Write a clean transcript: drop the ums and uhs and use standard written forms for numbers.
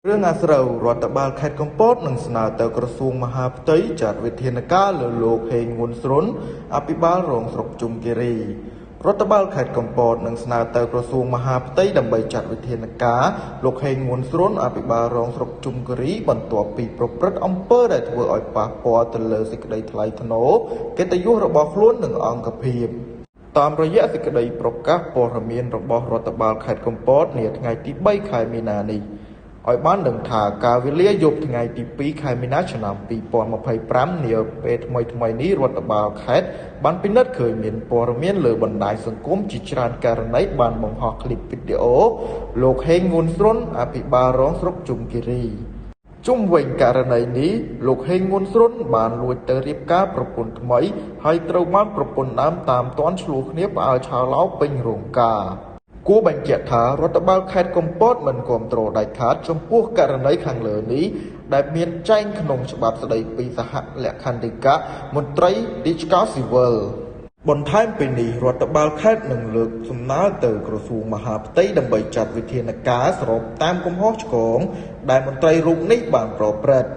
រឿងអាស្រូវរដ្ឋបាលខេត្តកំពតនឹងស្នើទៅក្រសួងមហាផ្ទៃចាត់វិធានការលើលោកហេងងួនស្រុនអភិបាលរងស្រុកជុំគិរីរដ្ឋបាលខេត្តកំពតនឹងស្នើទៅក្រសួងមហាផ្ទៃដើម្បីចាត់វិធានការលោកហេងងួនស្រុនអភិបាលរងស្រុកជុំគិរីបន្ទាប់ពីប្រព្រឹត្តអំពើដែលធ្វើឲ្យប៉ះពាល់ទៅលើសេចក្តីថ្លៃថ្នូរកិត្តិយសរបស់ខ្លួននិងអង្គភាពតាមរយៈសេចក្តីប្រកាសព័ត៌មានរបស់រដ្ឋបាលខេត្តកំពតនាថ្ងៃទី3ខែមីនានេះឲ្យបានដឹងថាការវេលាយប់ថ្ងៃទី2ខែមីនាឆ្នាំ2025នាពេលថ្មីនេះរដ្ឋបាលខេត្តបានពិនិត្យឃើញមានព័ត៌មានលើបណ្ដាញសង្គមជាច្រើនករណីបានបង្ហោះឃ្លីបវីដេអូលោកហេងងួនស្រុនអភិបាលរងស្រុកជុំគិរីជុំវិញករណីនេះលោកហេងងួនស្រុនបានលួចទៅរៀបការប្រពន្ធថ្មីហើយត្រូវបានប្រពន្ធដើមតាមទាន់ឆ្លោះគ្នាផ្អើលឆោឡោពេញរោងការគួរបញ្ជាក់ថារដ្ឋបាលខេត្តកំពតមិនគាំទ្រដាច់ខាតចំពោះករណីខាងលើនេះដែលមានចែងក្នុងច្បាប់ស្តីពីសហលក្ខន្តិកៈមន្ត្រីរាជការស៊ីវិលបន្ថែមពីនេះរដ្ឋបាលខេត្តនឹងលើកសំណើទៅក្រសួងមហាផ្ទៃដើម្បីចាត់វិធានការស្របតាមកំហុសឆ្គងដែលមន្ត្រីរូបនេះបានប្រព្រឹត្ត